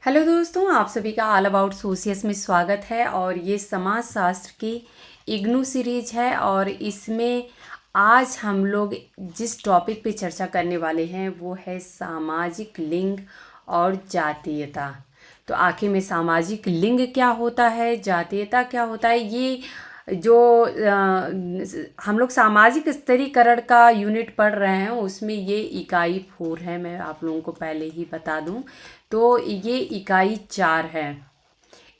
Hello दोस्तों, आप सभी का ऑल अबाउट सोशियस में स्वागत है। और ये समाज शास्त्र की इग्नू सीरीज है और इसमें आज हम लोग जिस टॉपिक पे चर्चा करने वाले हैं वो है सामाजिक लिंग और जातीयता। तो आखिर में सामाजिक लिंग क्या होता है, जातीयता क्या होता है, ये जो हम लोग सामाजिक स्तरीकरण का यूनिट पढ़ रहे हैं उसमें ये इकाई 4 है। मैं आप लोगों को पहले ही बता दूं तो ये इकाई 4 है।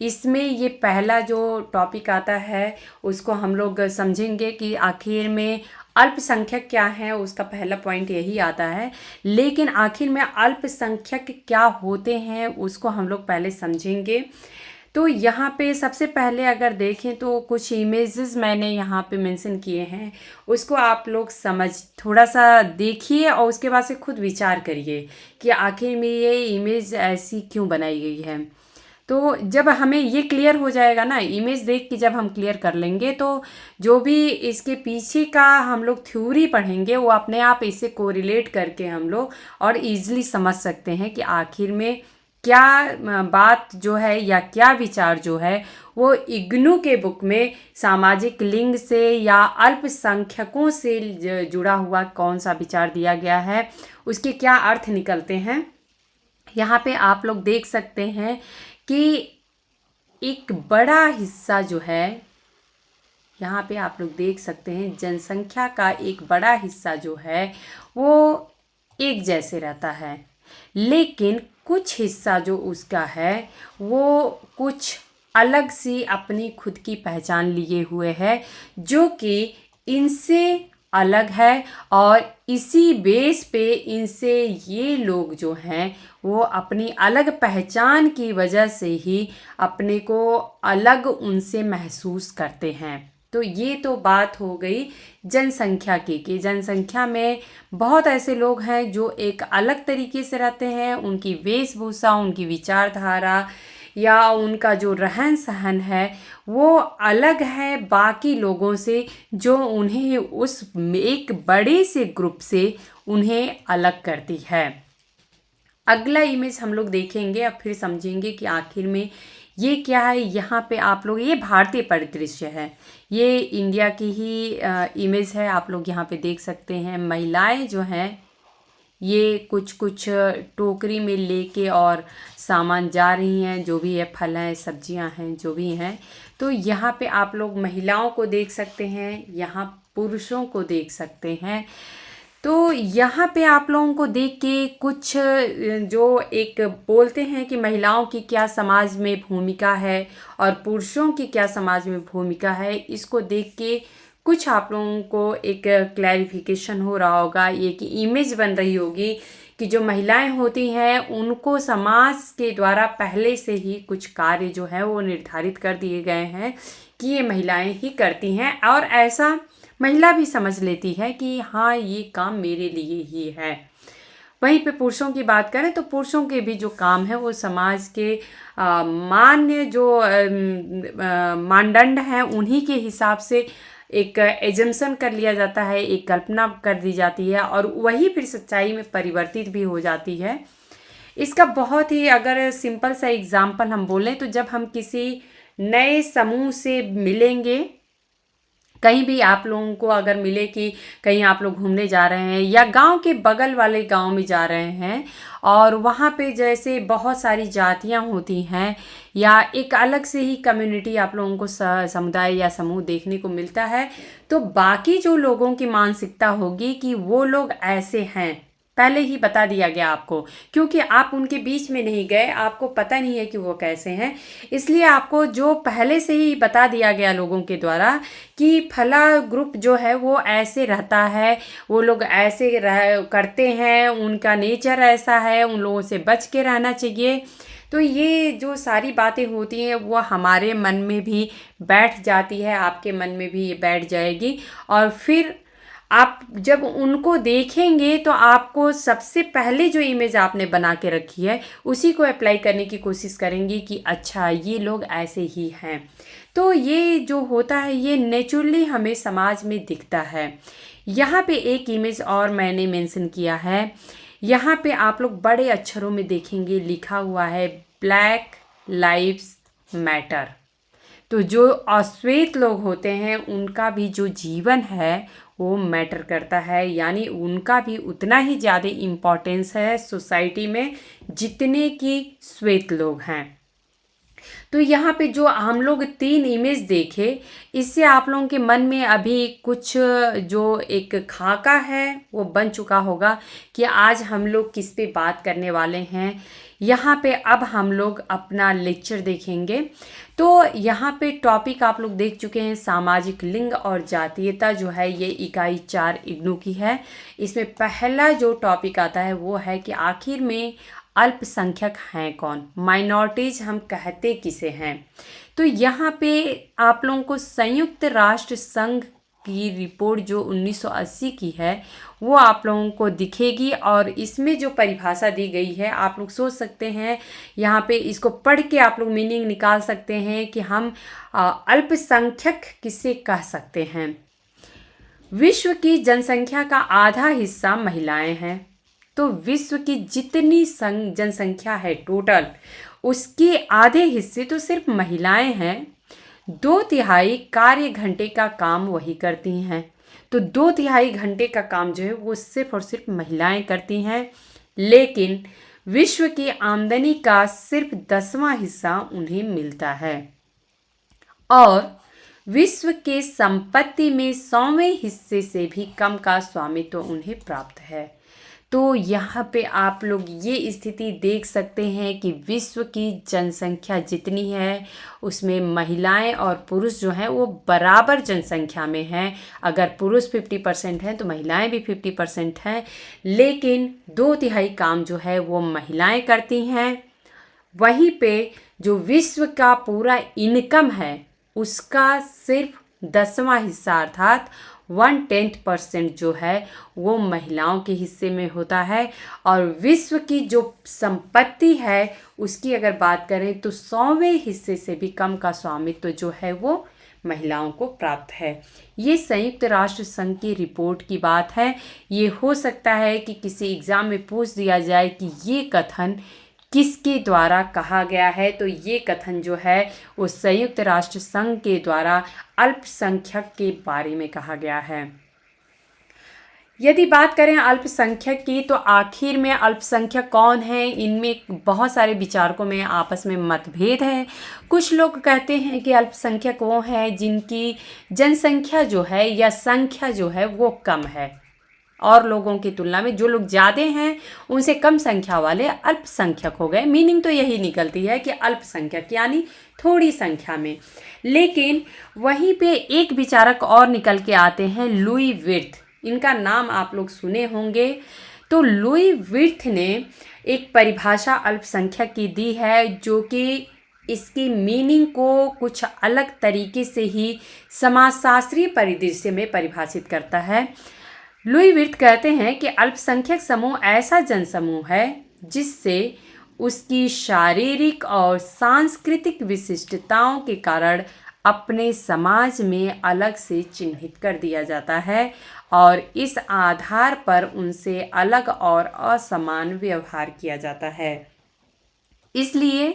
इसमें ये पहला जो टॉपिक आता है उसको हम लोग समझेंगे कि आखिर में अल्पसंख्यक क्या है। उसका पहला पॉइंट यही आता है, लेकिन आखिर में अल्पसंख्यक क्या होते हैं उसको हम लोग पहले समझेंगे। तो यहाँ पे सबसे पहले अगर देखें तो कुछ इमेजेस मैंने यहाँ पे मेंशन किए हैं, उसको आप लोग थोड़ा सा देखिए और उसके बाद से खुद विचार करिए कि आखिर में ये इमेज ऐसी क्यों बनाई गई है। तो जब हमें ये क्लियर हो जाएगा ना, इमेज देख के जब हम क्लियर कर लेंगे तो जो भी इसके पीछे का हम लोग थ्योरी पढ़ेंगे वो अपने आप इससे कोरिलेट करके हम लोग और इजीली समझ सकते हैं कि आखिर में क्या बात जो है या क्या विचार जो है वो इग्नू के बुक में सामाजिक लिंग से या अल्पसंख्यकों से जुड़ा हुआ कौन सा विचार दिया गया है, उसके क्या अर्थ निकलते हैं। यहाँ पे आप लोग देख सकते हैं कि एक बड़ा हिस्सा जो है, यहाँ पे आप लोग देख सकते हैं जनसंख्या का एक बड़ा हिस्सा जो है वो एक जैसे रहता है, लेकिन कुछ हिस्सा जो उसका है वो कुछ अलग सी अपनी खुद की पहचान लिए हुए है जो कि इनसे अलग है। और इसी बेस पे इनसे ये लोग जो हैं वो अपनी अलग पहचान की वजह से ही अपने को अलग उनसे महसूस करते हैं। तो ये तो बात हो गई जनसंख्या की कि जनसंख्या में बहुत ऐसे लोग हैं जो एक अलग तरीके से रहते हैं, उनकी वेशभूषा, उनकी विचारधारा या उनका जो रहन सहन है वो अलग है बाकी लोगों से, जो उन्हें उस एक बड़े से ग्रुप से उन्हें अलग करती है। अगला इमेज हम लोग देखेंगे और फिर समझेंगे कि आखिर में ये क्या है। यहाँ पे आप लोग, ये भारतीय परिदृश्य है, ये इंडिया की ही इमेज है। आप लोग यहाँ पे देख सकते हैं महिलाएं जो हैं ये कुछ कुछ टोकरी में लेके और सामान जा रही हैं, जो भी है फल हैं, सब्जियां हैं, जो भी हैं। तो यहाँ पे आप लोग महिलाओं को देख सकते हैं, यहाँ पुरुषों को देख सकते हैं। तो यहाँ पे आप लोगों को देख के कुछ जो एक बोलते हैं कि महिलाओं की क्या समाज में भूमिका है और पुरुषों की क्या समाज में भूमिका है, इसको देख के कुछ आप लोगों को एक क्लैरिफिकेशन हो रहा होगा, एक इमेज बन रही होगी कि जो महिलाएं होती हैं उनको समाज के द्वारा पहले से ही कुछ कार्य जो है वो निर्धारित कर दिए गए हैं कि ये महिलाएं ही करती हैं, और ऐसा महिला भी समझ लेती है कि हाँ ये काम मेरे लिए ही है। वहीं पे पुरुषों की बात करें तो पुरुषों के भी जो काम है वो समाज के मान्य जो मानदंड हैं उन्हीं के हिसाब से एक एजम्पशन कर लिया जाता है, एक कल्पना कर दी जाती है और वही फिर सच्चाई में परिवर्तित भी हो जाती है। इसका बहुत ही अगर सिंपल सा एग्जाम्पल हम बोलें तो जब हम किसी नए समूह से मिलेंगे, कहीं भी आप लोगों को अगर मिले कि कहीं आप लोग घूमने जा रहे हैं या गांव के बगल वाले गांव में जा रहे हैं और वहाँ पे जैसे बहुत सारी जातियाँ होती हैं या एक अलग से ही कम्युनिटी आप लोगों को समुदाय या समूह देखने को मिलता है, तो बाकी जो लोगों की मानसिकता होगी कि वो लोग ऐसे हैं, पहले ही बता दिया गया आपको, क्योंकि आप उनके बीच में नहीं गए, आपको पता नहीं है कि वो कैसे हैं। इसलिए आपको जो पहले से ही बता दिया गया लोगों के द्वारा कि फला ग्रुप जो है वो ऐसे रहता है, वो लोग ऐसे करते हैं, उनका नेचर ऐसा है, उन लोगों से बच के रहना चाहिए। तो ये जो सारी बातें होती हैं वो हमारे मन में भी बैठ जाती है, आपके मन में भी ये बैठ जाएगी। और फिर आप जब उनको देखेंगे तो आपको सबसे पहले जो इमेज आपने बना के रखी है उसी को अप्लाई करने की कोशिश करेंगी कि अच्छा ये लोग ऐसे ही हैं। तो ये जो होता है ये नेचुरली हमें समाज में दिखता है। यहाँ पे एक इमेज और मैंने मेंशन किया है, यहाँ पे आप लोग बड़े अक्षरों में देखेंगे लिखा हुआ है ब्लैक लाइव्स मैटर। तो जो अश्वेत लोग होते हैं उनका भी जो जीवन है वो मैटर करता है, यानी उनका भी उतना ही ज़्यादा इम्पोर्टेंस है सोसाइटी में जितने कि श्वेत लोग हैं। तो यहाँ पे जो हम लोग 3 इमेज देखे, इससे आप लोगों के मन में अभी कुछ जो एक खाका है वो बन चुका होगा कि आज हम लोग किस पे बात करने वाले हैं। यहाँ पे अब हम लोग अपना लेक्चर देखेंगे। तो यहाँ पे टॉपिक आप लोग देख चुके हैं, सामाजिक लिंग और जातीयता जो है ये इकाई 4 इग्नू की है। इसमें पहला जो टॉपिक आता है वो है कि आखिर में अल्पसंख्यक हैं कौन, माइनॉरिटीज हम कहते किसे हैं। तो यहाँ पे आप लोगों को संयुक्त राष्ट्र संघ की रिपोर्ट जो 1980 की है वो आप लोगों को दिखेगी, और इसमें जो परिभाषा दी गई है आप लोग सोच सकते हैं, यहाँ पे इसको पढ़ के आप लोग मीनिंग निकाल सकते हैं कि हम अल्पसंख्यक किसे कह सकते हैं। विश्व की जनसंख्या का आधा हिस्सा महिलाएं हैं। तो विश्व की जितनी जनसंख्या है टोटल, उसके आधे हिस्से तो सिर्फ महिलाएं हैं। 2/3 कार्य घंटे का काम वही करती हैं। तो 2/3 घंटे का काम जो है वो सिर्फ और सिर्फ महिलाएं करती हैं, लेकिन विश्व की आमदनी का सिर्फ 10वां हिस्सा उन्हें मिलता है, और विश्व के संपत्ति में 100वें हिस्से से भी कम का स्वामित्व उन्हें प्राप्त है। तो यहाँ पे आप लोग ये स्थिति देख सकते हैं कि विश्व की जनसंख्या जितनी है उसमें महिलाएं और पुरुष जो हैं वो बराबर जनसंख्या में हैं। अगर पुरुष 50% हैं तो महिलाएं भी 50% हैं, लेकिन 2/3 काम जो है वो महिलाएं करती हैं। वहीं पे जो विश्व का पूरा इनकम है उसका सिर्फ 10वां हिस्सा अर्थात 1/10% जो है वो महिलाओं के हिस्से में होता है, और विश्व की जो संपत्ति है उसकी अगर बात करें तो 100वें हिस्से से भी कम का स्वामित्व जो है वो महिलाओं को प्राप्त है। ये संयुक्त राष्ट्र संघ की रिपोर्ट की बात है। ये हो सकता है कि किसी एग्ज़ाम में पूछ दिया जाए कि ये कथन किसके द्वारा कहा गया है। तो ये कथन जो है वो संयुक्त राष्ट्र संघ के द्वारा अल्पसंख्यक के बारे में कहा गया है। यदि बात करें अल्पसंख्यक की, तो आखिर में अल्पसंख्यक कौन है, इनमें बहुत सारे विचारकों में आपस में मतभेद है। कुछ लोग कहते हैं कि अल्पसंख्यक वो हैं जिनकी जनसंख्या जो है या संख्या जो है वो कम है, और लोगों की तुलना में जो लोग ज़्यादा हैं उनसे कम संख्या वाले अल्पसंख्यक हो गए। मीनिंग तो यही निकलती है कि अल्पसंख्यक यानी थोड़ी संख्या में। लेकिन वहीं पे एक विचारक और निकल के आते हैं, लुई विर्थ। इनका नाम आप लोग सुने होंगे। तो लुई विर्थ ने एक परिभाषा अल्पसंख्यक की दी है जो कि इसकी मीनिंग को कुछ अलग तरीके से ही समाजशास्त्रीय परिदृश्य में परिभाषित करता है। लुई विर्थ कहते हैं कि अल्पसंख्यक समूह ऐसा जनसमूह है जिससे उसकी शारीरिक और सांस्कृतिक विशिष्टताओं के कारण अपने समाज में अलग से चिन्हित कर दिया जाता है, और इस आधार पर उनसे अलग और असमान व्यवहार किया जाता है। इसलिए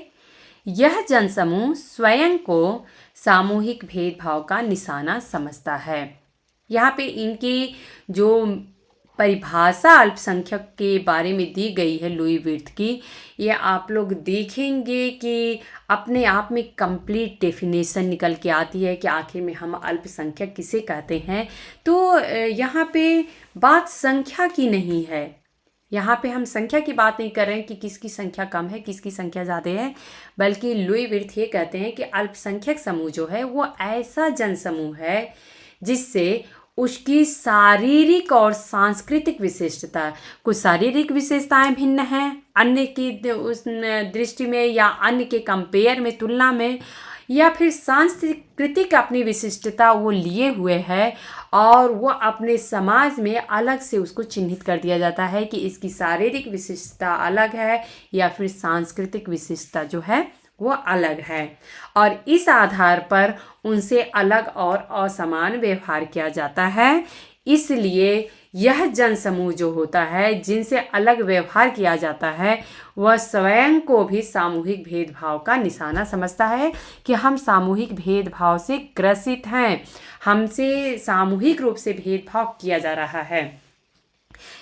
यह जनसमूह स्वयं को सामूहिक भेदभाव का निशाना समझता है। यहाँ पे इनकी जो परिभाषा अल्पसंख्यक के बारे में दी गई है लुई विर्थ की, ये आप लोग देखेंगे कि अपने आप में कंप्लीट डेफिनेशन निकल के आती है कि आखिर में हम अल्पसंख्यक किसे कहते हैं। तो यहाँ पे बात संख्या की नहीं है, यहाँ पे हम संख्या की बात नहीं कर रहे हैं कि किसकी संख्या कम है किसकी संख्या ज़्यादा है, बल्कि लुई विर्थ ये कहते हैं कि अल्पसंख्यक समूह जो है वो ऐसा जनसमूह है जिससे उसकी शारीरिक और सांस्कृतिक विशिष्टता, कुछ शारीरिक विशेषताएं भिन्न हैं अन्य की उस दृष्टि में या अन्य के कंपेयर में तुलना में, या फिर सांस्कृतिक अपनी विशिष्टता वो लिए हुए है और वो अपने समाज में अलग से उसको चिन्हित कर दिया जाता है कि इसकी शारीरिक विशिष्टता अलग है या फिर सांस्कृतिक विशिष्टता जो है वो अलग है, और इस आधार पर उनसे अलग और असमान व्यवहार किया जाता है। इसलिए यह जनसमूह जो होता है जिनसे अलग व्यवहार किया जाता है वह स्वयं को भी सामूहिक भेदभाव का निशाना समझता है कि हम सामूहिक भेदभाव से ग्रसित हैं, हमसे सामूहिक रूप से भेदभाव किया जा रहा है।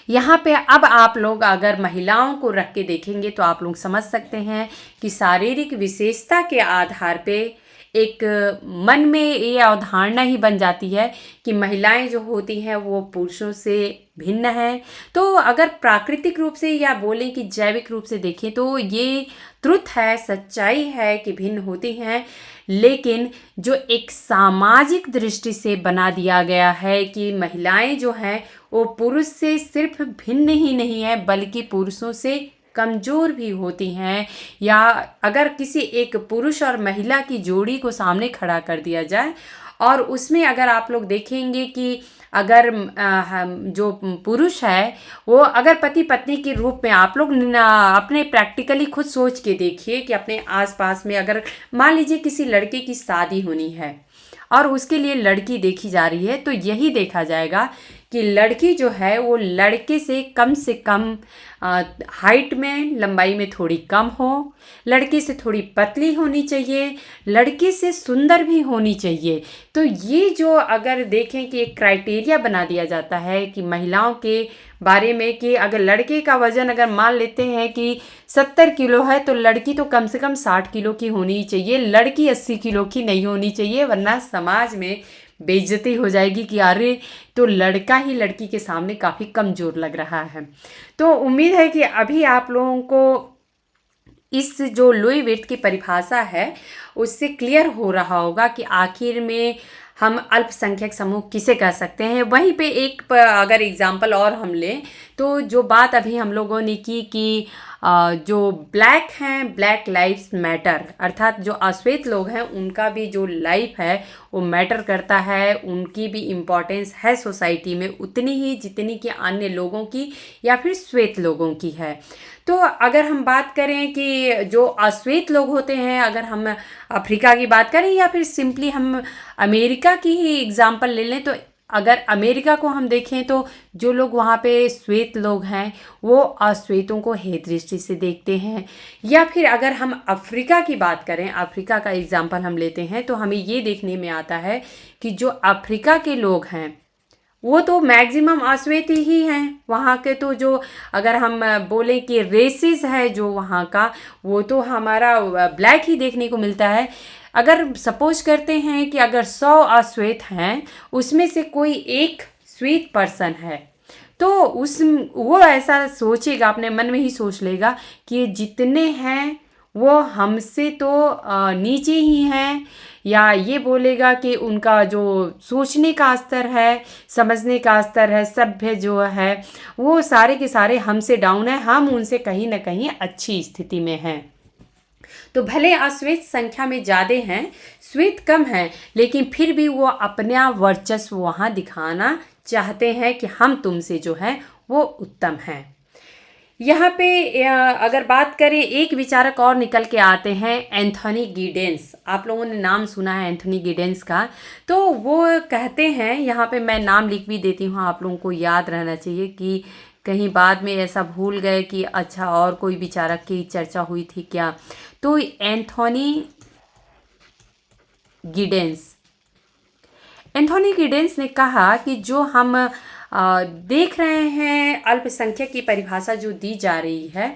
यहाँ पे अब आप लोग अगर महिलाओं को रख के देखेंगे तो आप लोग समझ सकते हैं कि शारीरिक विशेषता के आधार पे एक मन में ये अवधारणा ही बन जाती है कि महिलाएं जो होती हैं वो पुरुषों से भिन्न हैं। तो अगर प्राकृतिक रूप से या बोलें कि जैविक रूप से देखें तो ये ट्रुथ है, सच्चाई है कि भिन्न होती हैं, लेकिन जो एक सामाजिक दृष्टि से बना दिया गया है कि महिलाएं जो हैं वो पुरुष से सिर्फ भिन्न ही नहीं है बल्कि पुरुषों से कमज़ोर भी होती हैं। या अगर किसी एक पुरुष और महिला की जोड़ी को सामने खड़ा कर दिया जाए और उसमें अगर आप लोग देखेंगे कि अगर जो पुरुष है वो अगर पति पत्नी के रूप में आप लोग अपने प्रैक्टिकली खुद सोच के देखिए कि अपने आसपास में अगर मान लीजिए किसी लड़के की शादी होनी है और उसके लिए लड़की देखी जा रही है तो यही देखा जाएगा कि लड़की जो है वो लड़के से कम हाइट में, लंबाई में थोड़ी कम हो, लड़के से थोड़ी पतली होनी चाहिए, लड़के से सुंदर भी होनी चाहिए। तो ये जो अगर देखें कि एक क्राइटेरिया बना दिया जाता है कि महिलाओं के बारे में कि अगर लड़के का वज़न अगर मान लेते हैं कि 70 किलो है तो लड़की तो कम से कम 60 किलो की होनी चाहिए, लड़की 80 किलो की नहीं होनी चाहिए, वरना समाज में बेइज्जती हो जाएगी कि अरे तो लड़का ही लड़की के सामने काफ़ी कमज़ोर लग रहा है। तो उम्मीद है कि अभी आप लोगों को इस जो लुई विर्थ की परिभाषा है उससे क्लियर हो रहा होगा कि आखिर में हम अल्पसंख्यक समूह किसे कह सकते हैं। वहीं पे एक अगर एग्जांपल और हम लें तो जो बात अभी हम लोगों ने की कि जो ब्लैक हैं, ब्लैक लाइव्स मैटर, अर्थात जो अश्वेत लोग हैं उनका भी जो लाइफ है वो मैटर करता है, उनकी भी इम्पोर्टेंस है सोसाइटी में उतनी ही जितनी कि अन्य लोगों की या फिर श्वेत लोगों की है। तो अगर हम बात करें कि जो अश्वेत लोग होते हैं, अगर हम अफ्रीका की बात करें या फिर सिंपली हम अमेरिका की ही एग्जांपल ले लें, तो अगर अमेरिका को हम देखें तो जो लोग वहाँ पे श्वेत लोग हैं वो अश्वेतों को हेय दृष्टि से देखते हैं। या फिर अगर हम अफ्रीका की बात करें, अफ्रीका का एग्जांपल हम लेते हैं तो हमें ये देखने में आता है कि जो अफ्रीका के लोग हैं वो तो मैक्सिमम अश्वेत ही हैं। वहाँ के तो जो अगर हम बोलें कि रेसिस है जो वहाँ का, वो तो हमारा ब्लैक ही देखने को मिलता है। अगर सपोज करते हैं कि अगर 100 अश्वेत हैं उसमें से कोई एक श्वेत पर्सन है तो वो ऐसा सोचेगा, अपने मन में ही सोच लेगा कि जितने हैं वो हमसे तो नीचे ही हैं, या ये बोलेगा कि उनका जो सोचने का स्तर है, समझने का स्तर है, सभ्य जो है वो सारे के सारे हमसे डाउन है, हम उनसे कहीं ना कहीं अच्छी स्थिति में हैं। तो भले अश्वेत संख्या में ज़्यादा हैं, श्वेत कम हैं, लेकिन फिर भी वो अपना वर्चस्व वहाँ दिखाना चाहते हैं कि हम तुमसे जो है वो उत्तम हैं। यहाँ पे अगर बात करें एक विचारक और निकल के आते हैं, एंथोनी गिडेंस। आप लोगों ने नाम सुना है एंथोनी गिडेंस का। तो वो कहते हैं, यहाँ पे मैं नाम लिख भी देती हूँ, आप लोगों को याद रहना चाहिए कि कहीं बाद में ऐसा भूल गए कि अच्छा और कोई विचारक की चर्चा हुई थी क्या। तो एंथोनी गिडेंस ने कहा कि जो हम देख रहे हैं अल्पसंख्यक की परिभाषा जो दी जा रही है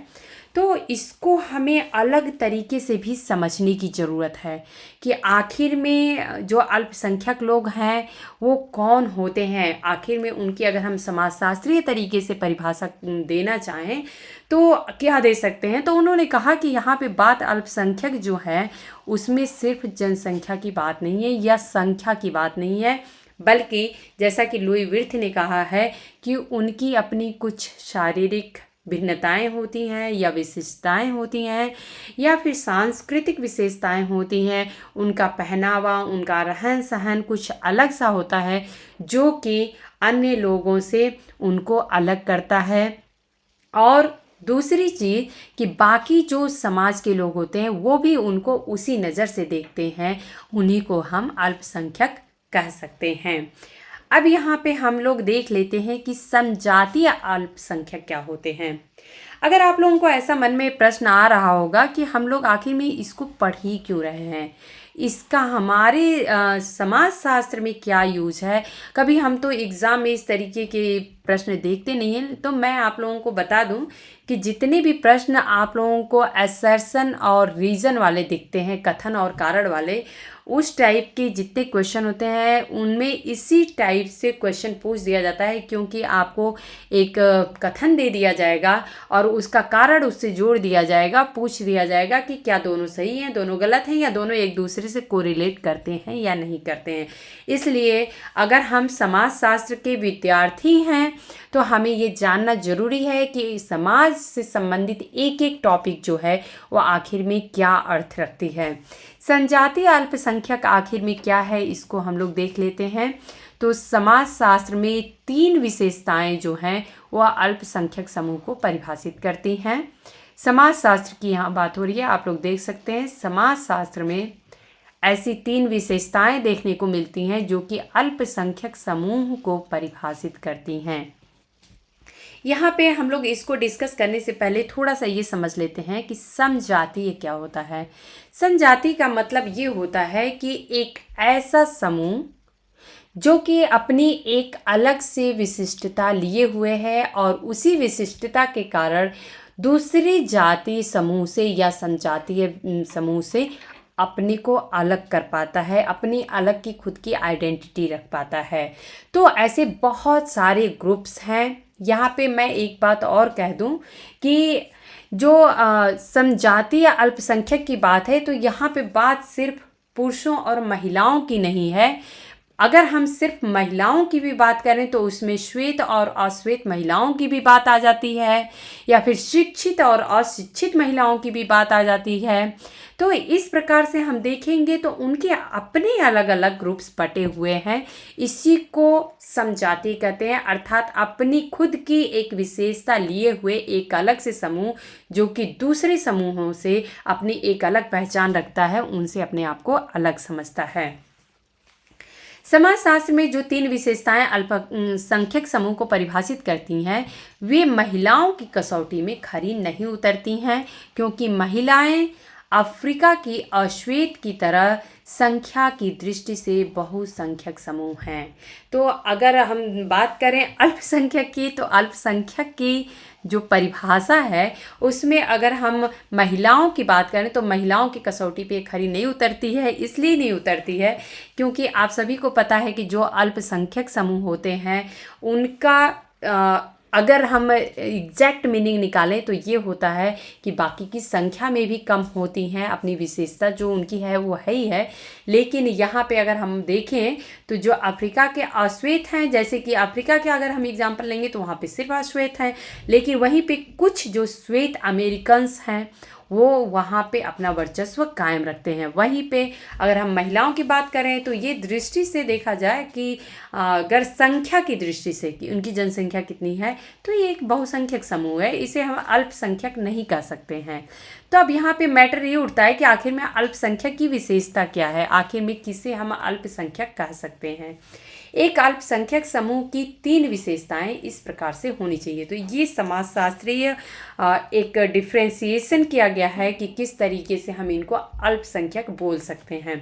तो इसको हमें अलग तरीके से भी समझने की ज़रूरत है कि आखिर में जो अल्पसंख्यक लोग हैं वो कौन होते हैं। आखिर में उनकी अगर हम समाजशास्त्रीय तरीके से परिभाषा देना चाहें तो क्या दे सकते हैं। तो उन्होंने कहा कि यहाँ पे बात अल्पसंख्यक जो है उसमें सिर्फ जनसंख्या की बात नहीं है या संख्या की बात नहीं है, बल्कि जैसा कि लुई विर्थ ने कहा है कि उनकी अपनी कुछ शारीरिक भिन्नताएं होती हैं या विशेषताएं होती हैं या फिर सांस्कृतिक विशेषताएं होती हैं। उनका पहनावा, उनका रहन सहन कुछ अलग सा होता है जो कि अन्य लोगों से उनको अलग करता है। और दूसरी चीज़ कि बाकी जो समाज के लोग होते हैं वो भी उनको उसी नज़र से देखते हैं, उन्हीं को हम अल्पसंख्यक कह सकते हैं। अब यहाँ पे हम लोग देख लेते हैं कि समजातीय अल्पसंख्यक क्या होते हैं। अगर आप लोगों को ऐसा मन में प्रश्न आ रहा होगा कि हम लोग आखिर में इसको पढ़ ही क्यों रहे हैं, इसका हमारे समाजशास्त्र में क्या यूज है, कभी हम तो एग्ज़ाम में इस तरीके के प्रश्न देखते नहीं हैं। तो मैं आप लोगों को बता दूं कि जितने भी प्रश्न आप लोगों को असर्शन और रीज़न वाले दिखते हैं, कथन और कारण वाले, उस टाइप के जितने क्वेश्चन होते हैं उनमें इसी टाइप से क्वेश्चन पूछ दिया जाता है, क्योंकि आपको एक कथन दे दिया जाएगा और उसका कारण उससे जोड़ दिया जाएगा, पूछ दिया जाएगा कि क्या दोनों सही हैं, दोनों गलत हैं, या दोनों एक दूसरे से कोरिलेट करते हैं या नहीं करते हैं। इसलिए अगर हम समाजशास्त्र के विद्यार्थी हैं तो हमें ये जानना ज़रूरी है कि समाज से संबंधित एक एक टॉपिक जो है वो आखिर में क्या अर्थ रखती है। संजातीय अल्पसंख्यक आखिर में क्या है, इसको हम लोग देख लेते हैं। तो समाजशास्त्र में 3 विशेषताएं जो हैं वह अल्पसंख्यक समूह को परिभाषित करती हैं। समाजशास्त्र की यहाँ बात हो रही है, आप लोग देख सकते हैं समाजशास्त्र में ऐसी 3 विशेषताएं देखने को मिलती हैं जो कि अल्पसंख्यक समूह को परिभाषित करती हैं। यहाँ पे हम लोग इसको डिस्कस करने से पहले थोड़ा सा ये समझ लेते हैं कि समजातीय क्या होता है। समजाति का मतलब ये होता है कि एक ऐसा समूह जो कि अपनी एक अलग से विशिष्टता लिए हुए है और उसी विशिष्टता के कारण दूसरी जाति समूह से या समजातीय समूह से अपने को अलग कर पाता है, अपनी अलग की खुद की आइडेंटिटी रख पाता है। तो ऐसे बहुत सारे ग्रुप्स हैं। यहाँ पे मैं एक बात और कह दूँ कि जो समजातीय अल्पसंख्यक की बात है तो यहाँ पे बात सिर्फ पुरुषों और महिलाओं की नहीं है। अगर हम सिर्फ महिलाओं की भी बात करें तो उसमें श्वेत और अश्वेत महिलाओं की भी बात आ जाती है, या फिर शिक्षित और अशिक्षित महिलाओं की भी बात आ जाती है। तो इस प्रकार से हम देखेंगे तो उनके अपने अलग अलग ग्रुप्स बटे हुए हैं। इसी को समजाति कहते हैं, अर्थात अपनी खुद की एक विशेषता लिए हुए एक अलग से समूह जो कि दूसरे समूहों से अपनी एक अलग पहचान रखता है, उनसे अपने आप को अलग समझता है। समाजशास्त्र में जो 3 विशेषताएं अल्पसंख्यक समूह को परिभाषित करती हैं वे महिलाओं की कसौटी में खरी नहीं उतरती हैं, क्योंकि महिलाएं अफ्रीका की अश्वेत की तरह संख्या की दृष्टि से बहुसंख्यक समूह हैं। तो अगर हम बात करें अल्पसंख्यक की, तो अल्पसंख्यक की जो परिभाषा है उसमें अगर हम महिलाओं की बात करें तो महिलाओं की कसौटी पे खरी नहीं उतरती है। इसलिए नहीं उतरती है क्योंकि आप सभी को पता है कि जो अल्पसंख्यक समूह होते हैं उनका अगर हम एग्जैक्ट मीनिंग निकालें तो ये होता है कि बाकी की संख्या में भी कम होती हैं, अपनी विशेषता जो उनकी है वो है ही है। लेकिन यहाँ पे अगर हम देखें तो जो अफ्रीका के अश्वेत हैं, जैसे कि अफ्रीका के अगर हम एग्जांपल लेंगे तो वहाँ पे सिर्फ अश्वेत हैं, लेकिन वहीं पे कुछ जो श्वेत अमेरिकन्स हैं वो वहाँ पे अपना वर्चस्व कायम रखते हैं। वहीं पे अगर हम महिलाओं की बात करें तो ये दृष्टि से देखा जाए कि अगर संख्या की दृष्टि से कि उनकी जनसंख्या कितनी है तो ये एक बहुसंख्यक समूह है, इसे हम अल्पसंख्यक नहीं कह सकते हैं। तो अब यहाँ पे मैटर ये उठता है कि आखिर में अल्पसंख्यक की विशेषता क्या है, आखिर में किसे हम अल्पसंख्यक कह सकते हैं। एक अल्पसंख्यक समूह की 3 विशेषताएं इस प्रकार से होनी चाहिए। तो ये समाजशास्त्रीय एक डिफ्रेंसिएशन किया गया है कि किस तरीके से हम इनको अल्पसंख्यक बोल सकते हैं।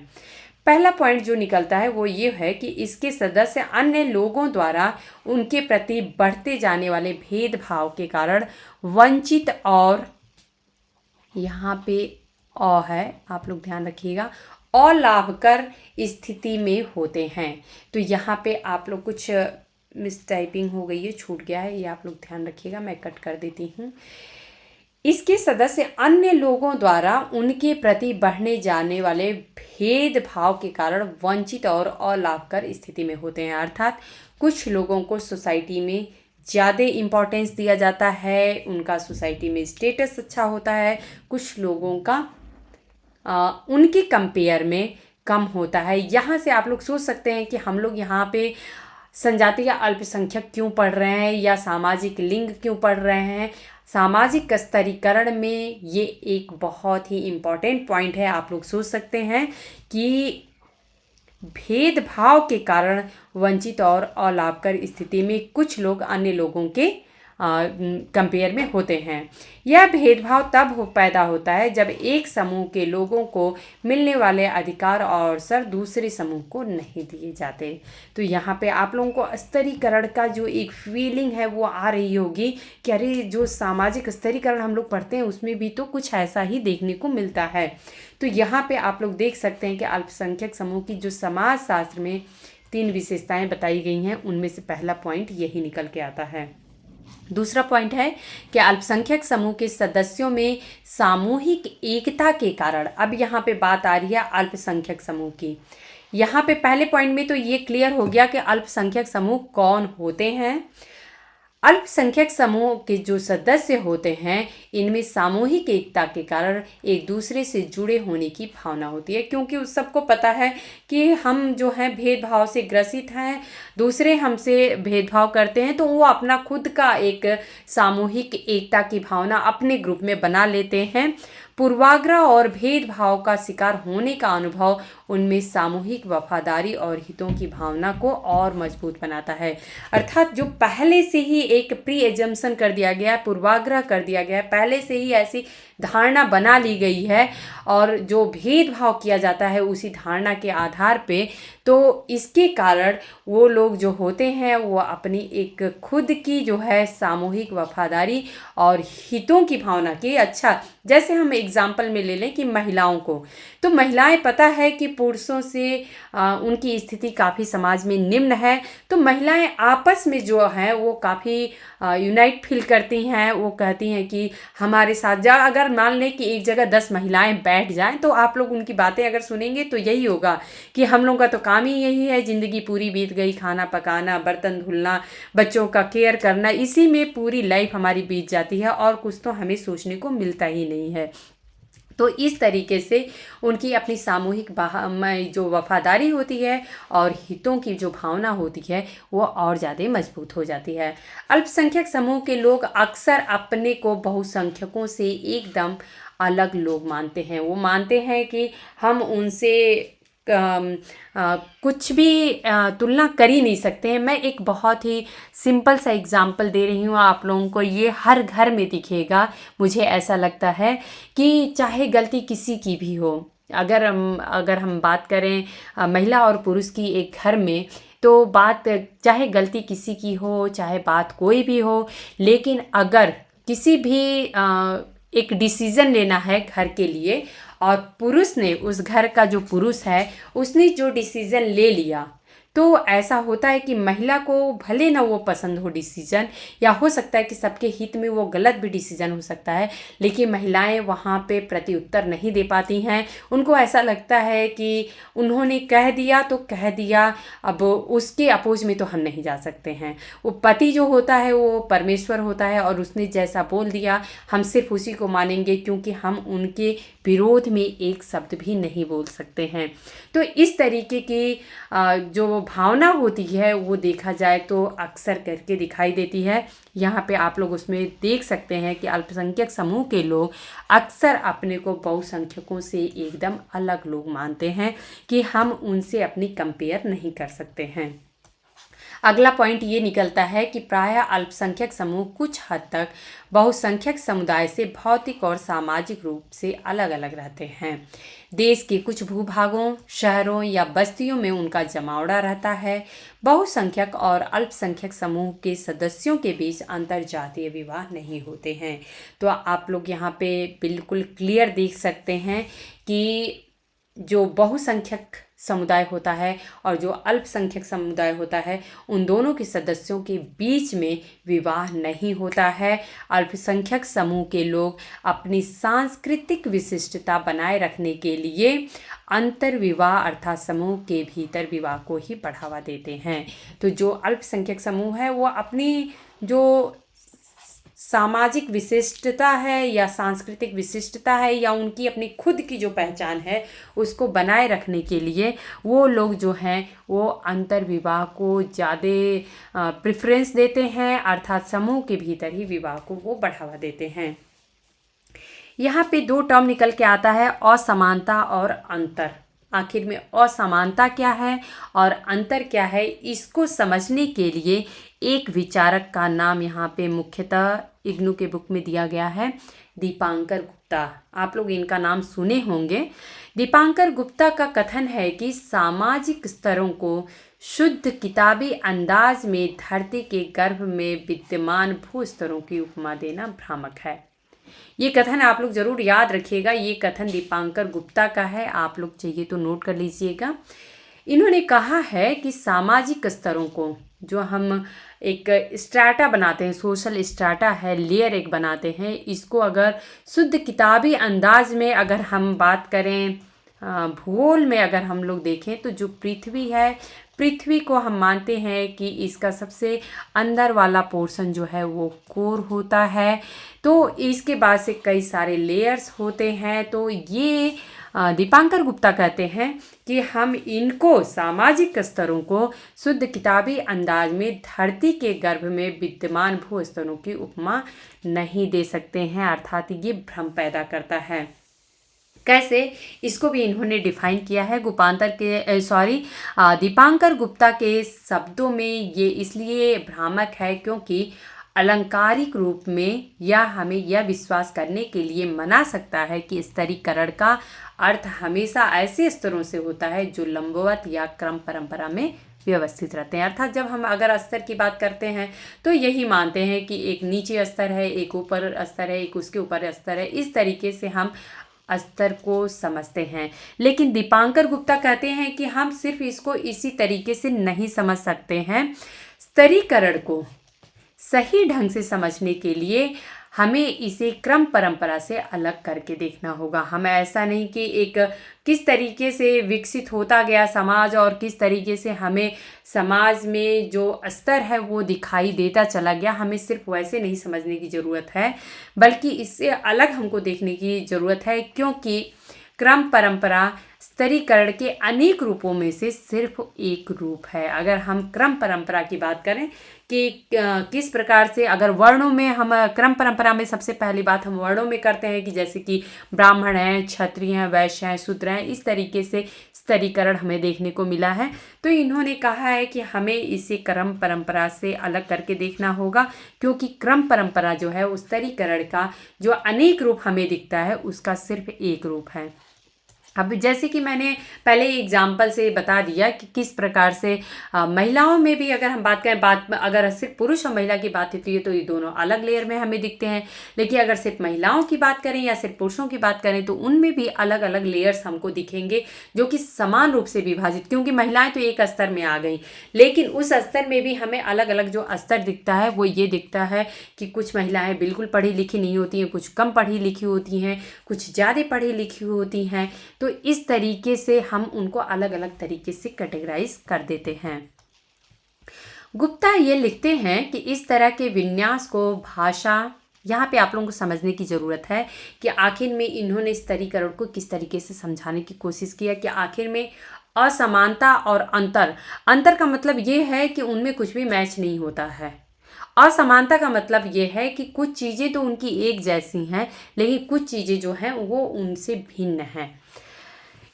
पहला पॉइंट जो निकलता है वो ये है कि इसके सदस्य अन्य लोगों द्वारा उनके प्रति बढ़ते जाने वाले भेदभाव के कारण वंचित और, यहाँ पे अ है, आप लोग ध्यान रखिएगा, अलाभकर स्थिति में होते हैं। तो यहाँ पे आप लोग कुछ मिस टाइपिंग हो गई है, छूट गया है, ये आप लोग ध्यान रखिएगा, मैं कट कर देती हूँ। इसके सदस्य अन्य लोगों द्वारा उनके प्रति बढ़ने जाने वाले भेदभाव के कारण वंचित और अलाभकर स्थिति में होते हैं, अर्थात कुछ लोगों को सोसाइटी में ज़्यादा इम्पोर्टेंस दिया जाता है, उनका सोसाइटी में स्टेटस अच्छा होता है, कुछ लोगों का उनके कंपेयर में कम होता है। यहाँ से आप लोग सोच सकते हैं कि हम लोग यहाँ पे संजातीय अल्पसंख्यक क्यों पढ़ रहे हैं या सामाजिक लिंग क्यों पढ़ रहे हैं। सामाजिक स्तरीकरण में ये एक बहुत ही इम्पॉर्टेंट पॉइंट है। आप लोग सोच सकते हैं कि भेदभाव के कारण वंचित और अलाभकर स्थिति में कुछ लोग अन्य लोगों के कंपेयर में होते हैं। यह भेदभाव तब पैदा होता है जब एक समूह के लोगों को मिलने वाले अधिकार और अवसर दूसरे समूह को नहीं दिए जाते। तो यहाँ पे आप लोगों को स्तरीकरण का जो एक फीलिंग है वो आ रही होगी कि अरे जो सामाजिक स्तरीकरण हम लोग पढ़ते हैं उसमें भी तो कुछ ऐसा ही देखने को मिलता है। तो यहाँ पे आप लोग देख सकते हैं कि अल्पसंख्यक समूह की जो समाज शास्त्र में 3 विशेषताएं बताई गई हैं उनमें से पहला पॉइंट यही निकल के आता है। दूसरा पॉइंट है कि अल्पसंख्यक समूह के सदस्यों में सामूहिक एकता के कारण, अब यहाँ पे बात आ रही है अल्पसंख्यक समूह की। यहाँ पे पहले पॉइंट में तो ये क्लियर हो गया कि अल्पसंख्यक समूह कौन होते हैं। अल्पसंख्यक समूह के जो सदस्य होते हैं इनमें सामूहिक एकता के कारण एक दूसरे से जुड़े होने की भावना होती है, क्योंकि उस सबको पता है कि हम जो हैं भेदभाव से ग्रसित हैं, दूसरे हमसे भेदभाव करते हैं, तो वो अपना खुद का एक सामूहिक एकता की भावना अपने ग्रुप में बना लेते हैं। पूर्वाग्रह और भेदभाव का शिकार होने का अनुभव उनमें सामूहिक वफादारी और हितों की भावना को और मजबूत बनाता है। अर्थात जो पहले से ही एक प्री एजम्पशन कर दिया गया है, पूर्वाग्रह कर दिया गया है, पहले से ही ऐसी धारणा बना ली गई है और जो भेदभाव किया जाता है उसी धारणा के आधार पे, तो इसके कारण वो लोग जो होते हैं वो अपनी एक खुद की जो है सामूहिक वफादारी और हितों की भावना की, अच्छा जैसे हम एग्जाम्पल में ले लें कि महिलाओं को, तो महिलाएं पता है कि पुरुषों से उनकी स्थिति काफ़ी समाज में निम्न है, तो महिलाएं आपस में जो है वो काफ़ी यूनाइट फील करती हैं। वो कहती हैं कि हमारे साथ अगर मान लें कि एक जगह 10 महिलाएं बैठ जाएं तो आप लोग उनकी बातें अगर सुनेंगे तो यही होगा कि हम लोगों का तो काम ही यही है, ज़िंदगी पूरी बीत गई, खाना पकाना, बर्तन धुलना, बच्चों का केयर करना, इसी में पूरी लाइफ हमारी बीत जाती है और कुछ तो हमें सोचने को मिलता ही नहीं है। तो इस तरीके से उनकी अपनी सामूहिक जो वफादारी होती है और हितों की जो भावना होती है वो और ज़्यादा मजबूत हो जाती है। अल्पसंख्यक समूह के लोग अक्सर अपने को बहुसंख्यकों से एकदम अलग लोग मानते हैं। वो मानते हैं कि हम उनसे कुछ भी तुलना कर ही नहीं सकते हैं। मैं एक बहुत ही सिंपल सा एग्जांपल दे रही हूँ आप लोगों को, ये हर घर में दिखेगा। मुझे ऐसा लगता है कि चाहे गलती किसी की भी हो, अगर हम बात करें महिला और पुरुष की एक घर में, तो बात चाहे गलती किसी की हो, चाहे बात कोई भी हो, लेकिन अगर किसी भी एक डिसीज़न लेना है घर के लिए और पुरुष ने, उस घर का जो पुरुष है उसने जो डिसीज़न ले लिया, तो ऐसा होता है कि महिला को भले ना वो पसंद हो डिसीज़न, या हो सकता है कि सबके हित में वो गलत भी डिसीज़न हो सकता है, लेकिन महिलाएं वहाँ पे प्रत्युत्तर नहीं दे पाती हैं। उनको ऐसा लगता है कि उन्होंने कह दिया तो कह दिया, अब उसके अपोज में तो हम नहीं जा सकते हैं। वो पति जो होता है वो परमेश्वर होता है और उसने जैसा बोल दिया हम सिर्फ उसी को मानेंगे, क्योंकि हम उनके विरोध में एक शब्द भी नहीं बोल सकते हैं। तो इस तरीके की जो भावना होती है वो देखा जाए तो अक्सर करके दिखाई देती है। यहाँ पे आप लोग उसमें देख सकते हैं कि अल्पसंख्यक समूह के लोग अक्सर अपने को बहुसंख्यकों से एकदम अलग लोग मानते हैं कि हम उनसे अपनी कंपेयर नहीं कर सकते हैं। अगला पॉइंट ये निकलता है कि प्रायः अल्पसंख्यक समूह कुछ हद तक बहुसंख्यक समुदाय से भौतिक और सामाजिक रूप से अलग अलग रहते हैं। देश के कुछ भूभागों, शहरों या बस्तियों में उनका जमावड़ा रहता है। बहुसंख्यक और अल्पसंख्यक समूह के सदस्यों के बीच अंतरजातीय विवाह नहीं होते हैं। तो आप लोग यहाँ पे बिल्कुल क्लियर देख सकते हैं कि जो बहुसंख्यक समुदाय होता है और जो अल्पसंख्यक समुदाय होता है, उन दोनों के सदस्यों के बीच में विवाह नहीं होता है। अल्पसंख्यक समूह के लोग अपनी सांस्कृतिक विशिष्टता बनाए रखने के लिए अंतर विवाह अर्थात समूह के भीतर विवाह को ही बढ़ावा देते हैं। तो जो अल्पसंख्यक समूह है वो अपनी जो सामाजिक विशिष्टता है या सांस्कृतिक विशिष्टता है या उनकी अपनी खुद की जो पहचान है उसको बनाए रखने के लिए वो लोग जो हैं वो अंतर विवाह को ज़्यादा प्रेफरेंस देते हैं, अर्थात समूह के भीतर ही विवाह को वो बढ़ावा देते हैं। यहाँ पे 2 टर्म निकल के आता है, असमानता और अंतर। आखिर में असमानता क्या है और अंतर क्या है, इसको समझने के लिए एक विचारक का नाम यहाँ पे मुख्यतः इग्नू के बुक में दिया गया है, दीपांकर गुप्ता। आप लोग इनका नाम सुने होंगे। दीपांकर गुप्ता का कथन है कि सामाजिक स्तरों को शुद्ध किताबी अंदाज में धरती के गर्भ में विद्यमान भू स्तरों की उपमा देना भ्रामक है। ये कथन आप लोग जरूर याद रखिएगा। ये कथन दीपांकर गुप्ता का है, आप लोग चाहिए तो नोट कर लीजिएगा। इन्होंने कहा है कि सामाजिक स्तरों को, जो हम एक स्ट्राटा बनाते हैं, सोशल स्ट्राटा है, लेयर एक बनाते हैं, इसको अगर शुद्ध किताबी अंदाज में अगर हम बात करें, भूगोल में अगर हम लोग देखें, तो जो पृथ्वी है, पृथ्वी को हम मानते हैं कि इसका सबसे अंदर वाला पोर्शन जो है वो कोर होता है। तो इसके बाद से कई सारे लेयर्स होते हैं। तो ये दीपांकर गुप्ता कहते हैं कि हम इनको सामाजिक स्तरों को शुद्ध किताबी अंदाज में धरती के गर्भ में विद्यमान भू स्तरों की उपमा नहीं दे सकते हैं, अर्थात ये भ्रम पैदा करता है। कैसे, इसको भी इन्होंने डिफाइन किया है दीपांकर गुप्ता के शब्दों में। ये इसलिए भ्रामक है क्योंकि अलंकारिक रूप में यह हमें यह विश्वास करने के लिए मना सकता है कि स्तरीकरण का अर्थ हमेशा ऐसे स्तरों से होता है जो लंबवत या क्रम परंपरा में व्यवस्थित रहते हैं। अर्थात जब हम अगर स्तर की बात करते हैं तो यही मानते हैं कि एक नीचे स्तर है, एक ऊपर स्तर है, एक उसके ऊपर स्तर है, इस तरीके से हम स्तर को समझते हैं। लेकिन दीपांकर गुप्ता कहते हैं कि हम सिर्फ इसको इसी तरीके से नहीं समझ सकते हैं। स्तरीकरण को सही ढंग से समझने के लिए हमें इसे क्रम परंपरा से अलग करके देखना होगा। हमें ऐसा नहीं कि एक किस तरीके से विकसित होता गया समाज और किस तरीके से हमें समाज में जो स्तर है वो दिखाई देता चला गया, हमें सिर्फ वैसे नहीं समझने की ज़रूरत है, बल्कि इससे अलग हमको देखने की ज़रूरत है। क्योंकि क्रम परंपरा स्तरीकरण के अनेक रूपों में से सिर्फ एक रूप है। अगर हम क्रम परंपरा की बात करें कि किस प्रकार से, अगर वर्णों में हम क्रम परंपरा में सबसे पहली बात हम वर्णों में करते हैं कि जैसे कि ब्राह्मण हैं, क्षत्रिय हैं, वैश्य हैं, शूद्र हैं, इस तरीके से स्तरीकरण हमें देखने को मिला है। तो इन्होंने कहा है कि हमें इसे क्रम परंपरा से अलग करके देखना होगा, क्योंकि क्रम परंपरा जो है उस स्तरीकरण का जो अनेक रूप हमें दिखता है उसका सिर्फ एक रूप है। अब जैसे कि मैंने पहले एग्जाम्पल से बता दिया कि किस प्रकार से महिलाओं में भी अगर हम बात करें, अगर सिर्फ पुरुष और महिला की बात होती है तो ये दोनों अलग लेयर में हमें दिखते हैं। लेकिन अगर सिर्फ महिलाओं की बात करें या सिर्फ पुरुषों की बात करें तो उनमें भी अलग अलग लेयर्स हमको दिखेंगे जो कि समान रूप से विभाजित, क्योंकि महिलाएं तो एक स्तर में आ गई, लेकिन उस स्तर में भी हमें अलग अलग जो स्तर दिखता है वो ये दिखता है कि कुछ महिलाएं बिल्कुल पढ़ी लिखी नहीं होती हैं, कुछ कम पढ़ी लिखी होती हैं, कुछ ज़्यादा पढ़ी लिखी होती हैं। तो इस तरीके से हम उनको अलग अलग तरीके से कैटेगराइज कर देते हैं। गुप्ता ये लिखते हैं कि इस तरह के विन्यास को भाषा, यहाँ पे आप लोगों को समझने की ज़रूरत है कि आखिर में इन्होंने स्तरीकरण को किस तरीके से समझाने की कोशिश किया कि आखिर में असमानता और अंतर का मतलब ये है कि उनमें कुछ भी मैच नहीं होता है। असमानता का मतलब ये है कि कुछ चीज़ें तो उनकी एक जैसी हैं, लेकिन कुछ चीज़ें जो हैं वो उनसे भिन्न हैं।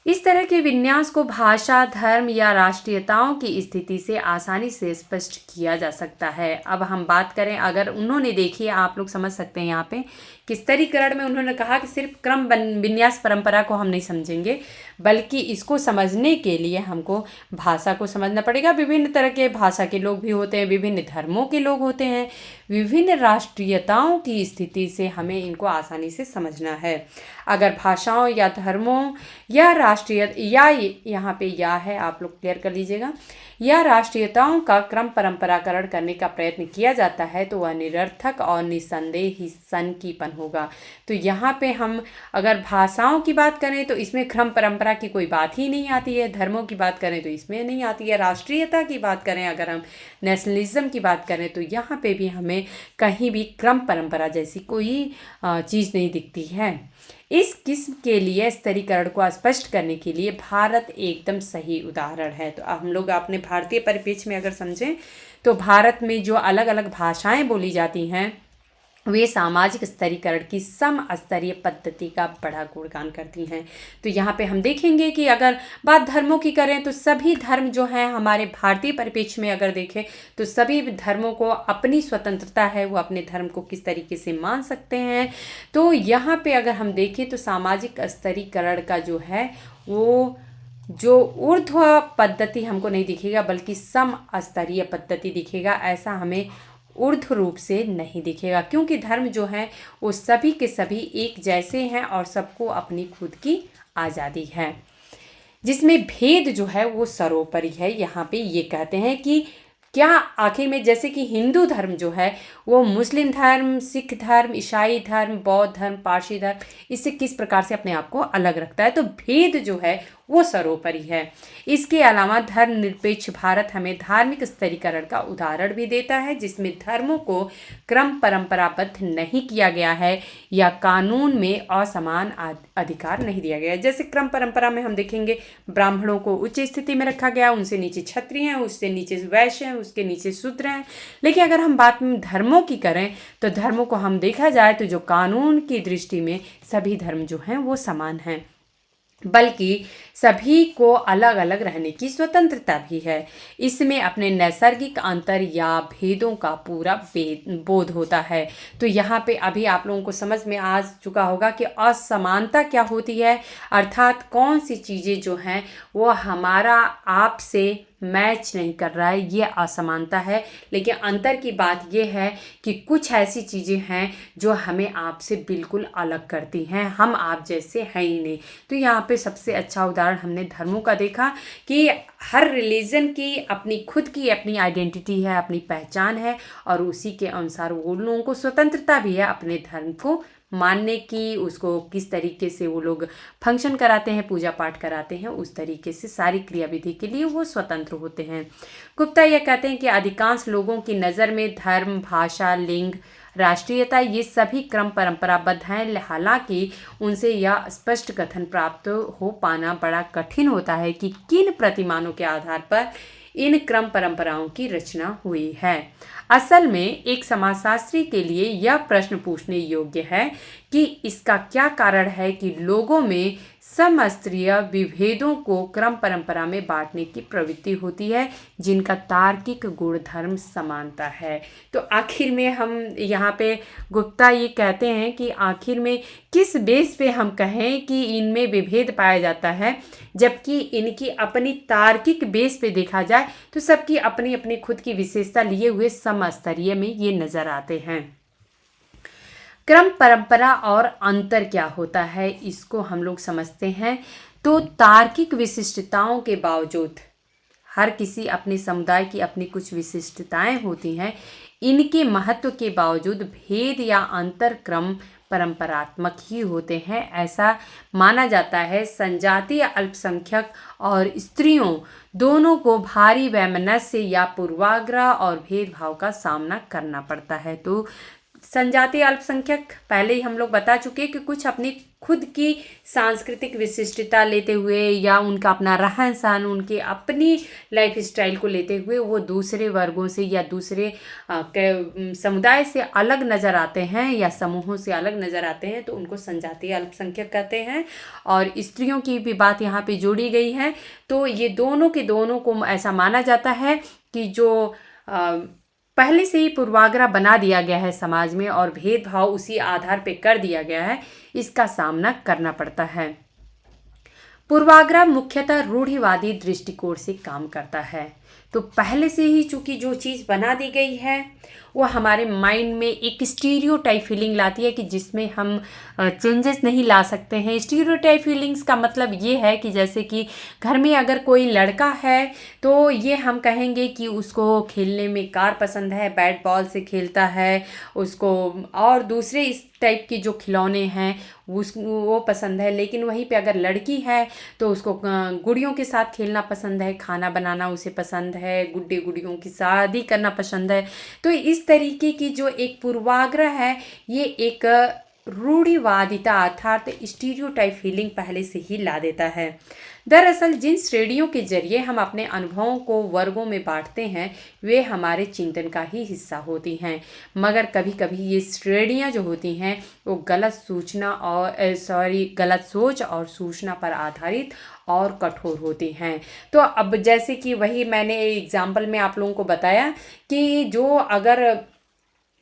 इस तरह के विन्यास को भाषा, धर्म या राष्ट्रीयताओं की स्थिति से आसानी से स्पष्ट किया जा सकता है। अब हम बात करें, अगर उन्होंने, देखिए आप लोग समझ सकते हैं यहाँ पे कि स्तरीकरण में उन्होंने कहा कि सिर्फ क्रम विन्यास परंपरा को हम नहीं समझेंगे, बल्कि इसको समझने के लिए हमको भाषा को समझना पड़ेगा। विभिन्न तरह के भाषा के लोग भी होते हैं, विभिन्न धर्मों के लोग होते हैं, विभिन्न राष्ट्रीयताओं की स्थिति से हमें इनको आसानी से समझना है। अगर भाषाओं या धर्मों या राष्ट्रीय या यहाँ पे या है, आप लोग क्लियर कर लीजिएगा, या राष्ट्रीयताओं का क्रम परंपराकरण करने का प्रयत्न किया जाता है तो वह निरर्थक और निसंदेह ही सनकीपन होगा। तो यहाँ पे हम अगर भाषाओं की बात करें तो इसमें क्रम परंपरा की कोई बात ही नहीं आती है, धर्मों की बात करें तो इसमें नहीं आती है, राष्ट्रीयता की बात करें, अगर हम नेशनलिज्म की बात करें तो यहाँ पे भी हमें कहीं भी क्रम परंपरा जैसी कोई चीज़ नहीं दिखती है। इस किस्म के लिए स्तरीकरण को स्पष्ट करने के लिए भारत एकदम सही उदाहरण है। तो हम लोग अपने भारतीय परिप्रेक्ष्य में अगर समझें तो भारत में जो अलग अलग भाषाएं बोली जाती हैं वे सामाजिक स्तरीकरण की सम स्तरीय पद्धति का बड़ा गुणगान करती हैं। तो यहाँ पे हम देखेंगे कि अगर बात धर्मों की करें तो सभी धर्म जो हैं हमारे भारतीय परिप्रेक्ष्य में अगर देखें तो सभी धर्मों को अपनी स्वतंत्रता है, वो अपने धर्म को किस तरीके से मान सकते हैं। तो यहाँ पे अगर हम देखें तो सामाजिक स्तरीकरण का जो है वो जो ऊर्ध्व पद्धति हमको नहीं दिखेगा बल्कि सम स्तरीय पद्धति दिखेगा, ऐसा हमें ऊर्ध्व रूप से नहीं दिखेगा, क्योंकि धर्म जो है वो सभी के सभी एक जैसे हैं और सबको अपनी खुद की आज़ादी है, जिसमें भेद जो है वो सर्वोपरि है। यहाँ पे ये कहते हैं कि क्या आखिर में जैसे कि हिंदू धर्म जो है वो मुस्लिम धर्म, सिख धर्म, ईसाई धर्म, बौद्ध धर्म, पारसी धर्म, इससे किस प्रकार से अपने आप को अलग रखता है, तो भेद जो है वो सर्वोपरि है। इसके अलावा धर्मनिरपेक्ष भारत हमें धार्मिक स्तरीकरण का उदाहरण भी देता है, जिसमें धर्मों को क्रम परंपराबद्ध नहीं किया गया है या कानून में असमान अधिकार नहीं दिया गया है। जैसे क्रम परंपरा में हम देखेंगे ब्राह्मणों को उच्च स्थिति में रखा गया, उनसे नीचे क्षत्रिय हैं, उससे नीचे वैश्य हैं, उसके नीचे शूद्र हैं। लेकिन अगर हम बात में धर्मों की करें तो धर्मों को हम देखा जाए तो जो कानून की दृष्टि में सभी धर्म जो हैं वो समान हैं, बल्कि सभी को अलग अलग रहने की स्वतंत्रता भी है। इसमें अपने नैसर्गिक अंतर या भेदों का पूरा बोध होता है। तो यहाँ पे अभी आप लोगों को समझ में आ चुका होगा कि असमानता क्या होती है, अर्थात कौन सी चीज़ें जो हैं वो हमारा आप से मैच नहीं कर रहा है, ये असमानता है। लेकिन अंतर की बात ये है कि कुछ ऐसी चीज़ें हैं जो हमें आपसे बिल्कुल अलग करती हैं, हम आप जैसे हैं ही नहीं। तो यहाँ पे सबसे अच्छा उदाहरण हमने धर्मों का देखा कि हर रिलीजन की अपनी खुद की अपनी आइडेंटिटी है, अपनी पहचान है, और उसी के अनुसार वो लोगों को स्वतंत्रता भी है अपने धर्म को मानने की, उसको किस तरीके से वो लोग फंक्शन कराते हैं, पूजा पाठ कराते हैं, उस तरीके से सारी क्रियाविधि के लिए वो स्वतंत्र होते हैं। गुप्ता ये कहते हैं कि अधिकांश लोगों की नज़र में धर्म, भाषा, लिंग, राष्ट्रीयता ये सभी क्रम परंपराबद्ध हैं, हालांकि उनसे यह स्पष्ट कथन प्राप्त हो पाना बड़ा कठिन होता है कि किन प्रतिमानों के आधार पर इन क्रम परंपराओं की रचना हुई है। असल में एक समाजशास्त्री के लिए यह प्रश्न पूछने योग्य है कि इसका क्या कारण है कि लोगों में समस्तरीय विभेदों को क्रम परंपरा में बांटने की प्रवृत्ति होती है, जिनका तार्किक गुणधर्म समानता है। तो आखिर में हम यहाँ पे गुप्ता ये कहते हैं कि आखिर में किस बेस पे हम कहें कि इनमें विभेद पाया जाता है, जबकि इनकी अपनी तार्किक बेस पे देखा जाए तो सबकी अपनी अपनी खुद की विशेषता लिए हुए समस्तरीय में ये नज़र आते हैं। क्रम परंपरा और अंतर क्या होता है, इसको हम लोग समझते हैं। तो तार्किक विशिष्टताओं के बावजूद हर किसी अपने समुदाय की अपनी कुछ विशिष्टताएं होती हैं, इनके महत्व के बावजूद भेद या अंतर क्रम परंपरात्मक ही होते हैं, ऐसा माना जाता है। संजातीय अल्पसंख्यक और स्त्रियों दोनों को भारी वैमनस्य या पूर्वाग्रह और भेदभाव का सामना करना पड़ता है। तो संजातीय अल्पसंख्यक पहले ही हम लोग बता चुके कि कुछ अपनी खुद की सांस्कृतिक विशिष्टता लेते हुए या उनका अपना रहन सहन, उनके अपनी लाइफ स्टाइल को लेते हुए वो दूसरे वर्गों से या दूसरे समुदाय से अलग नज़र आते हैं या समूहों से अलग नज़र आते हैं, तो उनको संजातीय अल्पसंख्यक कहते हैं। और स्त्रियों की भी बात यहाँ पे जोड़ी गई है। तो ये दोनों के दोनों को ऐसा माना जाता है कि जो पहले से ही पूर्वाग्रह बना दिया गया है समाज में और भेदभाव उसी आधार पे कर दिया गया है, इसका सामना करना पड़ता है। पूर्वाग्रह मुख्यतः रूढ़िवादी दृष्टिकोण से काम करता है। तो पहले से ही चूंकि जो चीज़ बना दी गई है वो हमारे माइंड में एक स्टीरियोटाइप फीलिंग लाती है कि जिसमें हम चेंजेस नहीं ला सकते हैं। स्टीरियोटाइप फीलिंग्स का मतलब ये है कि जैसे कि घर में अगर कोई लड़का है तो ये हम कहेंगे कि उसको खेलने में कार पसंद है, बैट बॉल से खेलता है उसको, और दूसरे इस टाइप की जो खिलौने हैं वो पसंद है। लेकिन वहीं पे अगर लड़की है तो उसको गुड़ियों के साथ खेलना पसंद है, खाना बनाना उसे पसंद है, गुड्डे गुड़ियों की शादी करना पसंद है। तो इस तरीके की जो एक पूर्वाग्रह है ये एक रूढ़िवादिता अर्थात स्टीरियोटाइप फीलिंग पहले से ही ला देता है। दरअसल जिन श्रेणियों के जरिए हम अपने अनुभवों को वर्गों में बांटते हैं वे हमारे चिंतन का ही हिस्सा होती हैं, मगर कभी कभी ये श्रेणियाँ जो होती हैं वो गलत सोच और सूचना पर आधारित और कठोर होती हैं। तो अब जैसे कि वही मैंने एग्जाम्पल में आप लोगों को बताया कि जो अगर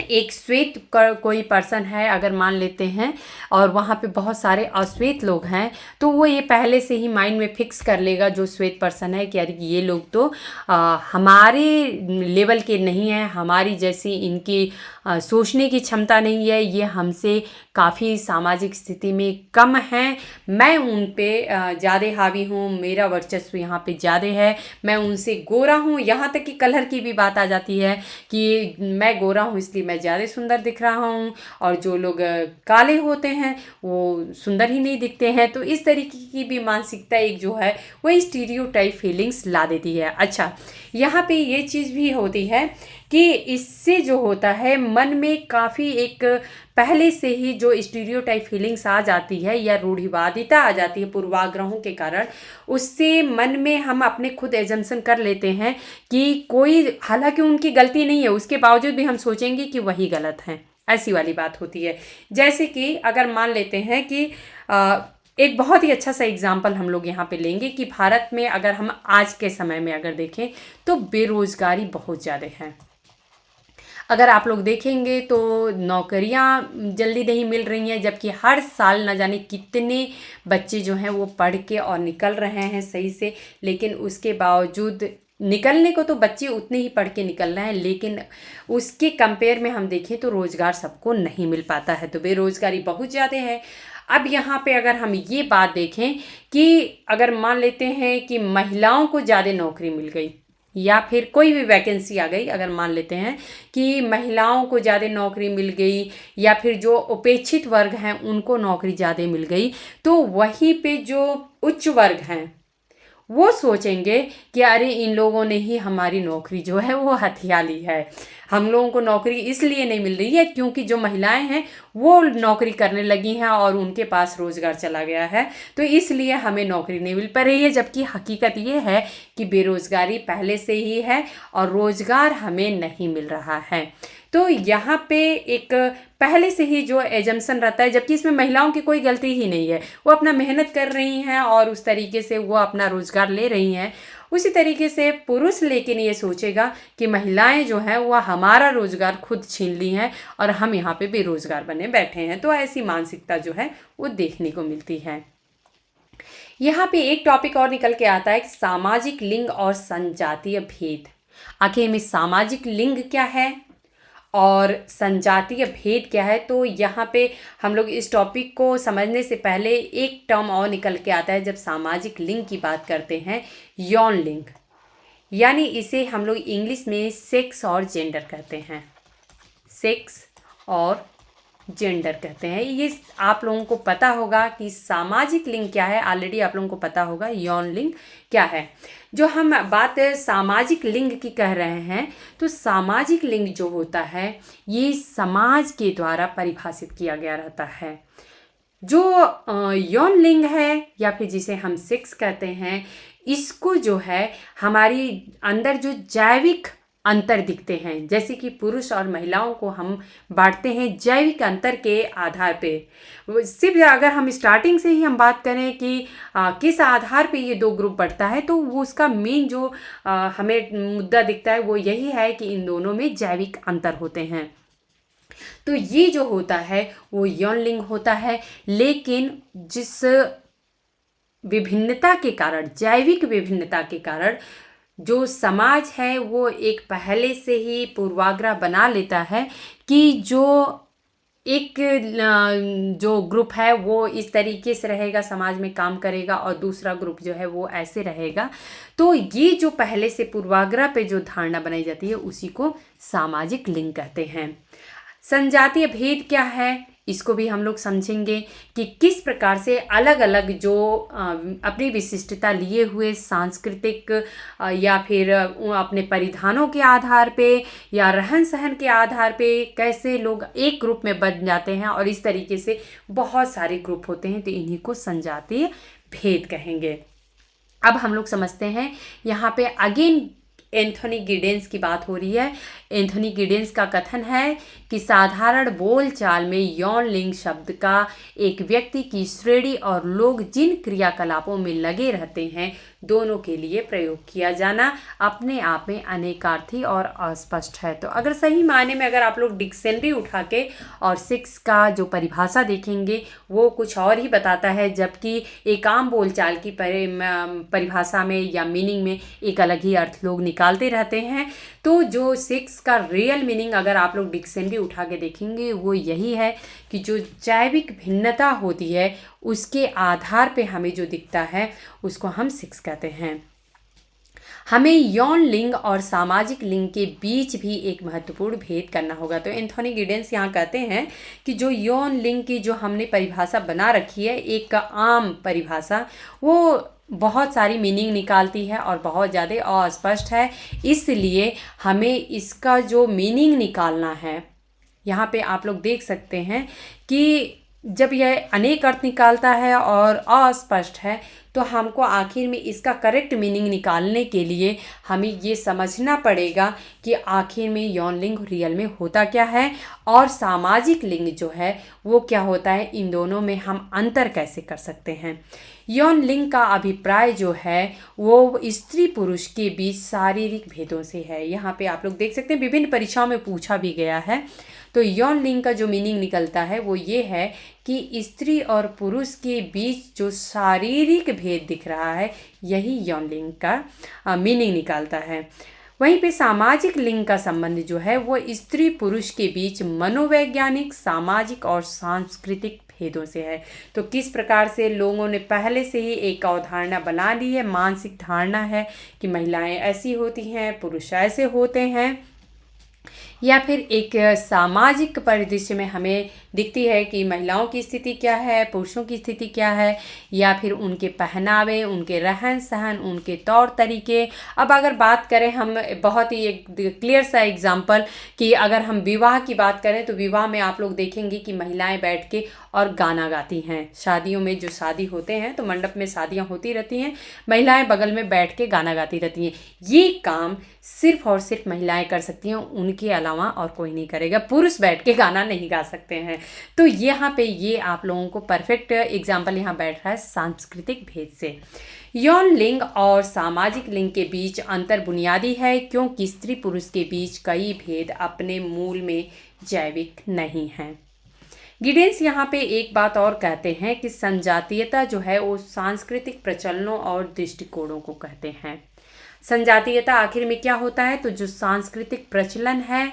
एक श्वेत कोई पर्सन है अगर मान लेते हैं और वहाँ पे बहुत सारे अश्वेत लोग हैं, तो वो ये पहले से ही माइंड में फिक्स कर लेगा जो श्वेत पर्सन है कि अरे ये लोग तो हमारे लेवल के नहीं हैं, हमारी जैसी इनकी सोचने की क्षमता नहीं है, ये हमसे काफ़ी सामाजिक स्थिति में कम हैं, मैं उन पे ज़्यादा हावी हूँ, मेरा वर्चस्व यहाँ पे ज़्यादा है, मैं उनसे गोरा हूँ। यहाँ तक कि कलर की भी बात आ जाती है कि मैं गोरा हूँ इसलिए मैं ज़्यादा सुंदर दिख रहा हूँ और जो लोग काले होते हैं वो सुंदर ही नहीं दिखते हैं। तो इस तरीके की भी मानसिकता एक जो है वो स्टीरियोटाइप फीलिंग्स ला देती है। अच्छा, यहाँ पे ये चीज़ भी होती है कि इससे जो होता है मन में काफ़ी एक पहले से ही जो स्टीरियोटाइप फीलिंग्स आ जाती है या रूढ़िवादिता आ जाती है पूर्वाग्रहों के कारण, उससे मन में हम अपने खुद एजम्पशन कर लेते हैं कि कोई, हालांकि उनकी गलती नहीं है, उसके बावजूद भी हम सोचेंगे कि वही गलत हैं, ऐसी वाली बात होती है। जैसे कि अगर मान लेते हैं कि एक बहुत ही अच्छा सा एग्जाम्पल हम लोग यहाँ पे लेंगे कि भारत में अगर हम आज के समय में अगर देखें तो बेरोज़गारी बहुत ज़्यादा है। अगर आप लोग देखेंगे तो नौकरियां जल्दी नहीं मिल रही हैं, जबकि हर साल न जाने कितने बच्चे जो हैं वो पढ़ के और निकल रहे हैं सही से, लेकिन उसके बावजूद निकलने को तो बच्चे उतने ही पढ़ के निकल रहे हैं, लेकिन उसके कंपेयर में हम देखें तो रोज़गार सबको नहीं मिल पाता है, तो बेरोज़गारी बहुत ज़्यादा है। अब यहाँ पे अगर हम ये बात देखें कि अगर मान लेते हैं कि महिलाओं को ज़्यादा नौकरी मिल गई या फिर कोई भी वैकेंसी आ गई, अगर मान लेते हैं कि महिलाओं को ज़्यादा नौकरी मिल गई या फिर जो उपेक्षित वर्ग हैं उनको नौकरी ज़्यादा मिल गई, तो वहीं पे जो उच्च वर्ग हैं वो सोचेंगे कि अरे इन लोगों ने ही हमारी नौकरी जो है वो हथिया ली है, हम लोगों को नौकरी इसलिए नहीं मिल रही है क्योंकि जो महिलाएं हैं वो नौकरी करने लगी हैं और उनके पास रोज़गार चला गया है, तो इसलिए हमें नौकरी नहीं मिल पा रही है। जबकि हकीकत ये है कि बेरोज़गारी पहले से ही है और रोज़गार हमें नहीं मिल रहा है। तो यहाँ पे एक पहले से ही जो एजम्पशन रहता है, जबकि इसमें महिलाओं की कोई गलती ही नहीं है, वो अपना मेहनत कर रही हैं और उस तरीके से वो अपना रोज़गार ले रही हैं। उसी तरीके से पुरुष लेकिन ये सोचेगा कि महिलाएं जो हैं वह हमारा रोज़गार खुद छीन ली हैं और हम यहाँ पे बेरोज़गार बने बैठे हैं। तो ऐसी मानसिकता जो है वो देखने को मिलती है। यहाँ पे एक टॉपिक और निकल के आता है कि सामाजिक लिंग और संजातीय भेद। आखिर में सामाजिक लिंग क्या है और संजातीय भेद क्या है? तो यहाँ पे हम लोग इस टॉपिक को समझने से पहले एक टर्म और निकल के आता है जब सामाजिक लिंग की बात करते हैं, यौन लिंग, यानी इसे हम लोग इंग्लिश में सेक्स और जेंडर कहते हैं, सेक्स और जेंडर कहते हैं। ये आप लोगों को पता होगा कि सामाजिक लिंग क्या है, ऑलरेडी आप लोगों को पता होगा यौन लिंग क्या है। जो हम बात सामाजिक लिंग की कर रहे हैं, तो सामाजिक लिंग जो होता है ये समाज के द्वारा परिभाषित किया गया रहता है। जो यौन लिंग है या फिर जिसे हम सेक्स कहते हैं, इसको जो है हमारी अंदर जो जैविक अंतर दिखते हैं, जैसे कि पुरुष और महिलाओं को हम बांटते हैं जैविक अंतर के आधार पे। सिर्फ अगर हम स्टार्टिंग से ही हम बात करें कि किस आधार पे ये दो ग्रुप बढ़ता है, तो वो उसका मेन जो हमें मुद्दा दिखता है वो यही है कि इन दोनों में जैविक अंतर होते हैं। तो ये जो होता है वो यौन लिंग होता है, लेकिन जिस विभिन्नता के कारण, जैविक विभिन्नता के कारण जो समाज है वो एक पहले से ही पूर्वाग्रह बना लेता है कि जो एक जो ग्रुप है वो इस तरीके से रहेगा, समाज में काम करेगा, और दूसरा ग्रुप जो है वो ऐसे रहेगा। तो ये जो पहले से पूर्वाग्रह पे जो धारणा बनाई जाती है उसी को सामाजिक लिंग कहते हैं। संजातीय भेद क्या है? इसको भी हम लोग समझेंगे कि किस प्रकार से अलग अलग जो अपनी विशिष्टता लिए हुए सांस्कृतिक या फिर अपने परिधानों के आधार पे या रहन सहन के आधार पे कैसे लोग एक ग्रुप में बन जाते हैं, और इस तरीके से बहुत सारे ग्रुप होते हैं, तो इन्हीं को संजातीय भेद कहेंगे। अब हम लोग समझते हैं, यहाँ पे अगेन एंथोनी गिडेंस की बात हो रही है। एंथोनी गिडेंस का कथन है कि साधारण बोलचाल में यौन लिंग शब्द का एक व्यक्ति की श्रेणी और लोग जिन क्रियाकलापों में लगे रहते हैं दोनों के लिए प्रयोग किया जाना अपने आप में अनेकार्थी और अस्पष्ट है। तो अगर सही मायने में अगर आप लोग डिक्शनरी उठा के और सेक्स का जो परिभाषा देखेंगे वो कुछ और ही बताता है, जबकि एक आम बोलचाल की परिभाषा में या मीनिंग में एक अलग ही अर्थ लोग निकालते रहते हैं। तो जो सेक्स का रियल मीनिंग अगर आप लोग डिक्शनरी उठा के देखेंगे वो यही है कि जो जैविक भिन्नता होती है उसके आधार पे हमें जो दिखता है उसको हम सेक्स कहते हैं। हमें यौन लिंग और सामाजिक लिंग के बीच भी एक महत्वपूर्ण भेद करना होगा। तो एंथोनी गिडेंस यहाँ कहते हैं कि जो यौन लिंग की जो हमने परिभाषा बना रखी है, एक आम परिभाषा, वो बहुत सारी मीनिंग निकालती है और बहुत ज़्यादा अस्पष्ट है। इसलिए हमें इसका जो मीनिंग निकालना है, यहाँ पे आप लोग देख सकते हैं कि जब यह अनेक अर्थ निकालता है और अस्पष्ट है, तो हमको आखिर में इसका करेक्ट मीनिंग निकालने के लिए हमें ये समझना पड़ेगा कि आखिर में यौन लिंग रियल में होता क्या है और सामाजिक लिंग जो है वो क्या होता है। इन दोनों में हम अंतर कैसे कर सकते हैं। यौन लिंग का अभिप्राय जो है वो स्त्री पुरुष के बीच शारीरिक भेदों से है। यहाँ पे आप लोग देख सकते हैं विभिन्न परीक्षाओं में पूछा भी गया है। तो यौन लिंग का जो मीनिंग निकलता है वो ये है कि स्त्री और पुरुष के बीच जो शारीरिक भेद दिख रहा है यही यौन लिंग का मीनिंग निकालता है। वहीं पे सामाजिक लिंग का संबंध जो है वो स्त्री पुरुष के बीच मनोवैज्ञानिक, सामाजिक और सांस्कृतिक भेदों से है। तो किस प्रकार से लोगों ने पहले से ही एक अवधारणा बना ली है, मानसिक धारणा है कि महिलाएं ऐसी होती हैं, पुरुष ऐसे होते हैं, या फिर एक सामाजिक परिदृश्य में हमें दिखती है कि महिलाओं की स्थिति क्या है, पुरुषों की स्थिति क्या है, या फिर उनके पहनावे, उनके रहन सहन, उनके तौर तरीके। अब अगर बात करें हम बहुत ही एक क्लियर सा एग्जांपल कि अगर हम विवाह की बात करें तो विवाह में आप लोग देखेंगे कि महिलाएं बैठ के और गाना गाती हैं। शादियों में जो शादी होते हैं तो मंडप में शादियां होती रहती हैं, महिलाएं बगल में बैठ के गाना गाती रहती हैं। ये काम सिर्फ और सिर्फ महिलाएं कर सकती हैं, उनके अलावा और कोई नहीं करेगा। पुरुष बैठ के गाना नहीं गा सकते हैं। तो यहाँ पे ये आप लोगों को परफेक्ट एग्जाम्पल यहाँ बैठ रहा है सांस्कृतिक भेद से। यौन लिंग और सामाजिक लिंग के बीच अंतर बुनियादी है क्योंकि स्त्री पुरुष के बीच कई भेद अपने मूल में जैविक नहीं हैं। गिडेंस यहाँ पे एक बात और कहते हैं कि संजातीयता जो है वो सांस्कृतिक प्रचलनों और दृष्टिकोणों को कहते हैं। संजातीयता आखिर में क्या होता है, तो जो सांस्कृतिक प्रचलन है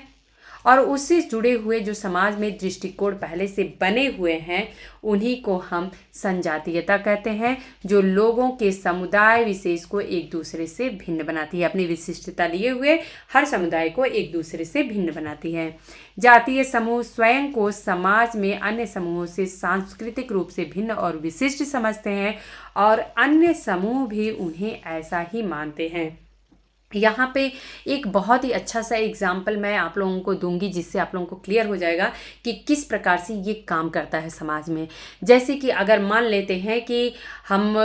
और उससे जुड़े हुए जो समाज में दृष्टिकोण पहले से बने हुए हैं उन्हीं को हम संजातीयता कहते हैं, जो लोगों के समुदाय विशेष को एक दूसरे से भिन्न बनाती है। अपनी विशिष्टता लिए हुए हर समुदाय को एक दूसरे से भिन्न बनाती है। जातीय समूह स्वयं को समाज में अन्य समूहों से सांस्कृतिक रूप से भिन्न और विशिष्ट समझते हैं और अन्य समूह भी उन्हें ऐसा ही मानते हैं। यहाँ पे एक बहुत ही अच्छा सा एग्जाम्पल मैं आप लोगों को दूंगी जिससे आप लोगों को क्लियर हो जाएगा कि किस प्रकार से ये काम करता है समाज में। जैसे कि अगर मान लेते हैं कि हम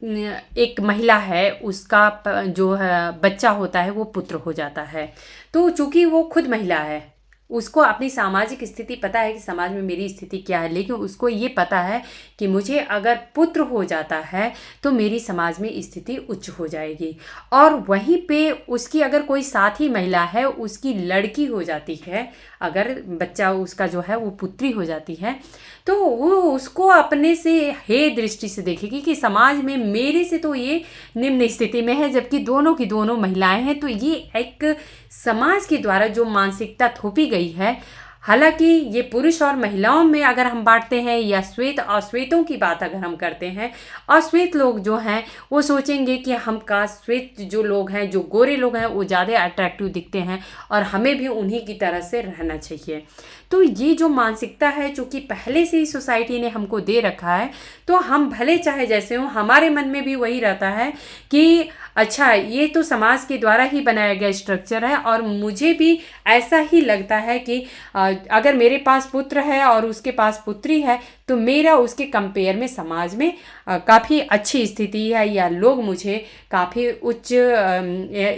एक महिला है, उसका जो है बच्चा होता है वो पुत्र हो जाता है, तो चूंकि वो खुद महिला है, उसको अपनी सामाजिक स्थिति पता है कि समाज में मेरी स्थिति क्या है, लेकिन उसको ये पता है कि मुझे अगर पुत्र हो जाता है तो मेरी समाज में स्थिति उच्च हो जाएगी। और वहीं पे उसकी अगर कोई साथी महिला है, उसकी लड़की हो जाती है, अगर बच्चा उसका जो है वो पुत्री हो जाती है, तो वो उसको अपने से हे दृष्टि से देखेगी कि समाज में मेरे से तो ये निम्न स्थिति में है, जबकि दोनों की दोनों महिलाएं हैं। तो ये एक समाज के द्वारा जो मानसिकता थोपी गई है हालांकि ये पुरुष और महिलाओं में अगर हम बांटते हैं या श्वेत अश्वेतों की बात अगर हम करते हैं, अश्वेत लोग जो हैं वो सोचेंगे कि हम का श्वेत जो लोग हैं, जो गोरे लोग हैं, वो ज़्यादा अट्रैक्टिव दिखते हैं और हमें भी उन्हीं की तरह से रहना चाहिए। तो ये जो मानसिकता है चूँकि पहले से ही सोसाइटी ने हमको दे रखा है, तो हम भले चाहे जैसे हों, हमारे मन में भी वही रहता है कि अच्छा ये तो समाज के द्वारा ही बनाया गया स्ट्रक्चर है और मुझे भी ऐसा ही लगता है कि अगर मेरे पास पुत्र है और उसके पास पुत्री है तो मेरा उसके कंपेयर में समाज में काफ़ी अच्छी स्थिति है या लोग मुझे काफ़ी उच्च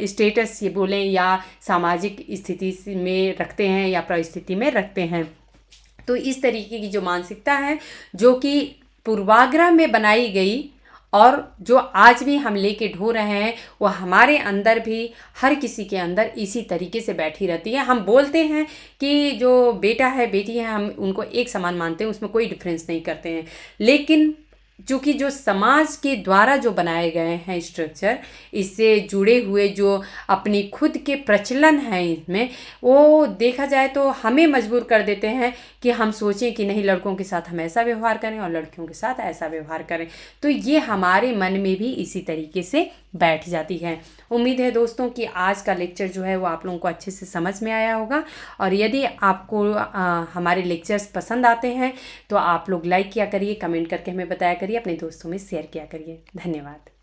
स्टेटस ये बोलें या सामाजिक स्थिति में रखते हैं या परिस्थिति में रखते हैं। तो इस तरीके की जो मानसिकता है जो कि पूर्वाग्रह में बनाई गई और जो आज भी हम लेके ढो रहे हैं, वो हमारे अंदर भी हर किसी के अंदर इसी तरीके से बैठी रहती है। हम बोलते हैं कि जो बेटा है बेटी है हम उनको एक समान मानते हैं, उसमें कोई डिफरेंस नहीं करते हैं, लेकिन चूँकि जो समाज के द्वारा जो बनाए गए हैं स्ट्रक्चर, इससे जुड़े हुए जो अपनी खुद के प्रचलन हैं इसमें, वो देखा जाए तो हमें मजबूर कर देते हैं कि हम सोचें कि नहीं लड़कों के साथ हम ऐसा व्यवहार करें और लड़कियों के साथ ऐसा व्यवहार करें। तो ये हमारे मन में भी इसी तरीके से बैठ जाती है। उम्मीद है दोस्तों कि आज का लेक्चर जो है वो आप लोगों को अच्छे से समझ में आया होगा और यदि आपको हमारे लेक्चर्स पसंद आते हैं तो आप लोग लाइक किया करिए, कमेंट करके हमें बताया करिए, अपने दोस्तों में शेयर किया करिए। धन्यवाद।